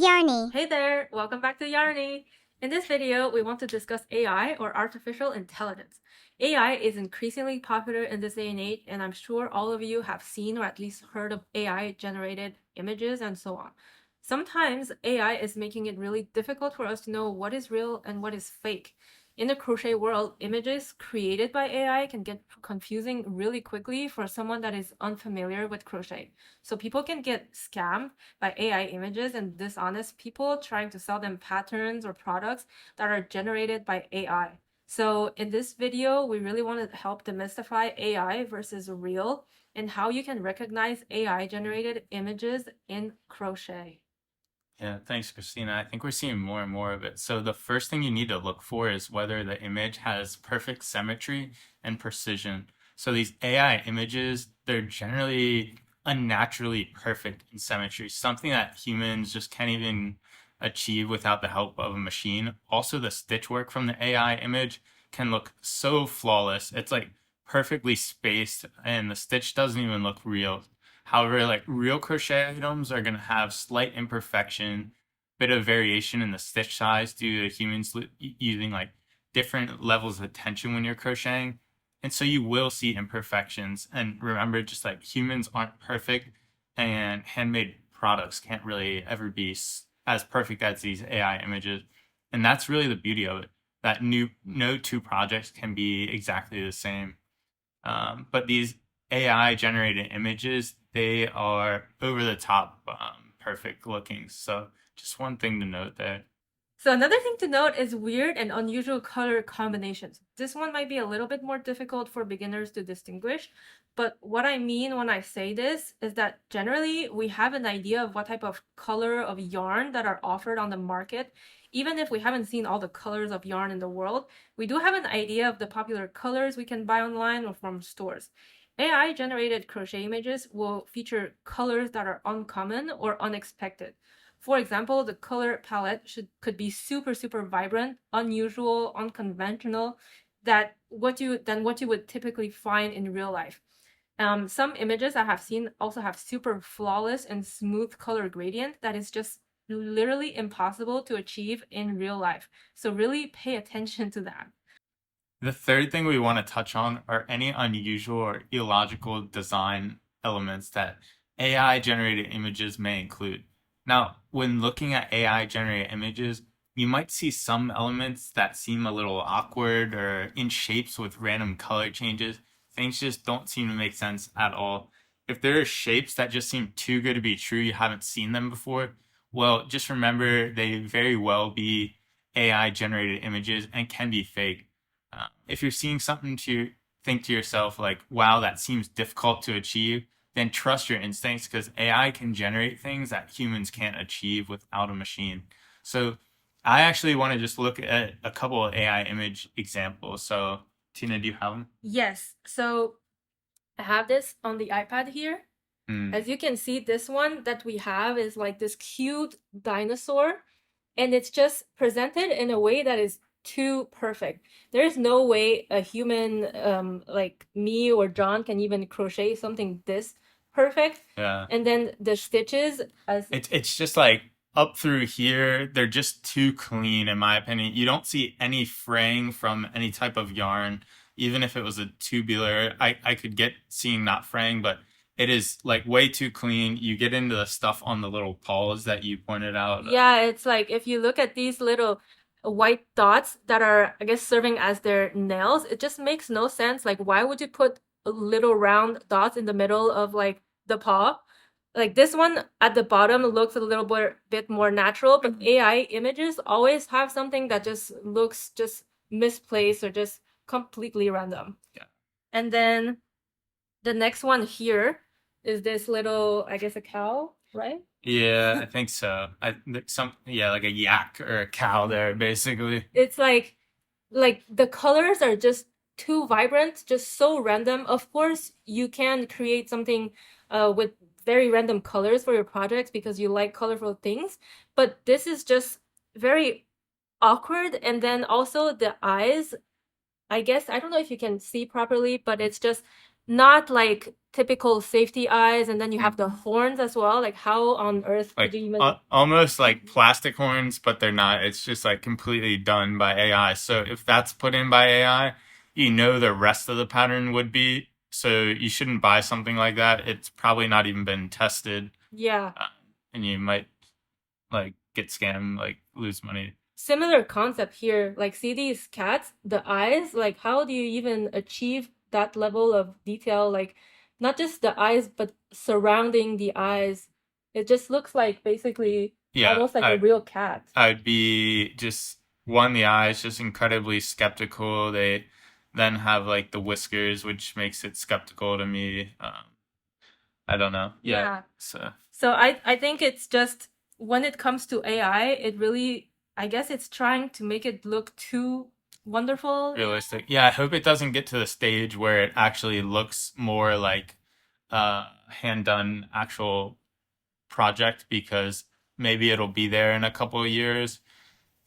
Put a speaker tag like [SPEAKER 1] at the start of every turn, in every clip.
[SPEAKER 1] Yarrney.
[SPEAKER 2] Hey there, welcome back to Yarrney. In this video, we want to discuss AI or artificial intelligence. AI is increasingly popular in this day and age, and I'm sure all of you have seen or at least heard of AI generated images and so on. Sometimes AI is making it really difficult for us to know what is real and what is fake. In the crochet world, images created by AI can get confusing really quickly for someone that is unfamiliar with crochet. So people can get scammed by AI images and dishonest people trying to sell them patterns or products that are generated by AI. So in this video, we really want to help demystify AI versus real and how you can recognize AI generated images in crochet.
[SPEAKER 3] Yeah, thanks, Christina. I think we're seeing more and more of it. So the first thing you need to look for is whether the image has perfect symmetry and precision. So these AI images, they're generally unnaturally perfect in symmetry, something that humans just can't even achieve without the help of a machine. Also, the stitch work from the AI image can look so flawless. It's like perfectly spaced, and the stitch doesn't even look real. However, like real crochet items are going to have slight imperfection, bit of variation in the stitch size due to humans using like different levels of tension when you're crocheting. And so you will see imperfections. And remember, just like humans aren't perfect, and handmade products can't really ever be as perfect as these AI images. And that's really the beauty of it, that no two projects can be exactly the same. But these AI generated images, they are over the top perfect looking. So just one thing to note there.
[SPEAKER 2] So another thing to note is weird and unusual color combinations. This one might be a little bit more difficult for beginners to distinguish, but what I mean when I say this is that generally we have an idea of what type of color of yarn that are offered on the market. Even if we haven't seen all the colors of yarn in the world, we do have an idea of the popular colors we can buy online or from stores. AI generated crochet images will feature colors that are uncommon or unexpected. For example, the color palette could be super vibrant, unusual, unconventional, what you would typically find in real life. Some images I have seen also have super flawless and smooth color gradient that is just literally impossible to achieve in real life. So really pay attention to that.
[SPEAKER 3] The third thing we want to touch on are any unusual or illogical design elements that AI generated images may include. Now, when looking at AI generated images, you might see some elements that seem a little awkward or in shapes with random color changes. Things just don't seem to make sense at all. If there are shapes that just seem too good to be true, you haven't seen them before, well, just remember they very well be AI generated images and can be fake. If you're seeing something to think to yourself like, wow, that seems difficult to achieve, then trust your instincts because AI can generate things that humans can't achieve without a machine. So I actually want to just look at a couple of AI image examples. So Tina, do you have them?
[SPEAKER 2] Yes, so I have this on the iPad here. As you can see, this one that we have is like this cute dinosaur, and it's just presented in a way that is too perfect. There is no way a human like me or John can even crochet something this perfect.
[SPEAKER 3] Yeah.
[SPEAKER 2] And then the stitches as
[SPEAKER 3] It's just like up through here, they're just too clean in my opinion. You don't see any fraying from any type of yarn. Even if it was a tubular, I could get seeing not fraying, but it is like way too clean. You get into the stuff on the little paws that you pointed out.
[SPEAKER 2] yeah, it's like if you look at these little white dots that are, I guess, serving as their nails, it just makes no sense. Like, why would you put little round dots in the middle of like the paw? Like this one at the bottom looks a little bit more natural, but AI images always have something that just looks just misplaced or just completely random.
[SPEAKER 3] Yeah.
[SPEAKER 2] And then the next one here is this little, I guess, a cow, right?
[SPEAKER 3] Yeah, I think so. Yeah, like a yak or a cow there, basically.
[SPEAKER 2] It's like the colors are just too vibrant, just so random. Of course, you can create something with very random colors for your projects because you like colorful things, but this is just very awkward. And then also the eyes, I guess, I don't know if you can see properly, but it's just not like typical safety eyes, and then you have the horns as well. Like, how on earth
[SPEAKER 3] Like
[SPEAKER 2] could you even?
[SPEAKER 3] almost like plastic horns, but they're not. It's just like completely done by AI. So if that's put in by AI, you know the rest of the pattern would be. So you shouldn't buy something like that. It's probably not even been tested,
[SPEAKER 2] Yeah.
[SPEAKER 3] and you might like get scammed, like lose money.
[SPEAKER 2] Similar concept here. Like, see these cats, the eyes, like, how do you even achieve that level of detail? Like, not just the eyes, but surrounding the eyes. It just looks like basically
[SPEAKER 3] Yeah,
[SPEAKER 2] almost like a real cat.
[SPEAKER 3] I'd be just one, the eyes, just incredibly skeptical. They then have like the whiskers, which makes it skeptical to me. I don't know. Yeah.
[SPEAKER 2] Yeah.
[SPEAKER 3] So
[SPEAKER 2] So I think it's just when it comes to AI, it really, I guess it's trying to make it look too wonderful.
[SPEAKER 3] realistic. Yeah, I hope it doesn't get to the stage where it actually looks more like hand done actual project, because maybe it'll be there in a couple of years.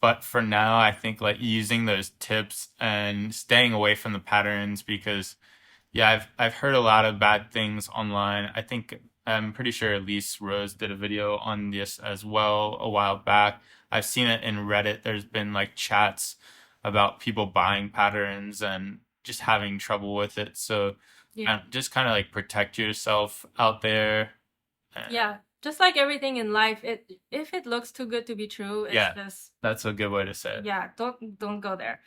[SPEAKER 3] But for now, I think like using those tips and staying away from the patterns, because yeah, I've heard a lot of bad things online. I think I'm pretty sure Elise Rose did a video on this as well a while back. I've seen it in Reddit. There's been like chats about people buying patterns and just having trouble with it. So
[SPEAKER 2] Yeah.
[SPEAKER 3] just kind of like protect yourself out there.
[SPEAKER 2] Yeah. Just like everything in life, it if it looks too good to be true, it's
[SPEAKER 3] Yeah,
[SPEAKER 2] just
[SPEAKER 3] that's a good way to say it.
[SPEAKER 2] yeah, don't go there.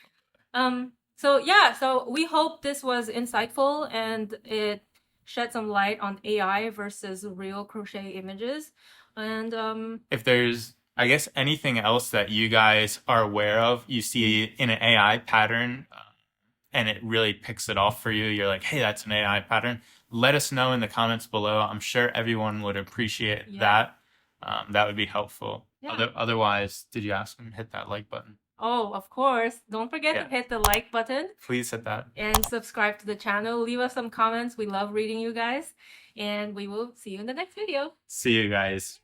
[SPEAKER 2] So yeah, so we hope this was insightful and it shed some light on AI versus real crochet images. And
[SPEAKER 3] If there's, I guess, anything else that you guys are aware of, you see in an AI pattern, and it really picks it off for you, you're like, hey, that's an AI pattern. Let us know in the comments below. I'm sure everyone would appreciate
[SPEAKER 2] yeah.
[SPEAKER 3] that. That would be helpful.
[SPEAKER 2] Yeah.
[SPEAKER 3] Otherwise, did you ask them? Hit that like button.
[SPEAKER 2] Oh, of course. Don't forget to hit the like button
[SPEAKER 3] Please hit that.
[SPEAKER 2] and subscribe to the channel. Leave us some comments. We love reading you guys. And we will see you in the next video.
[SPEAKER 3] See you guys.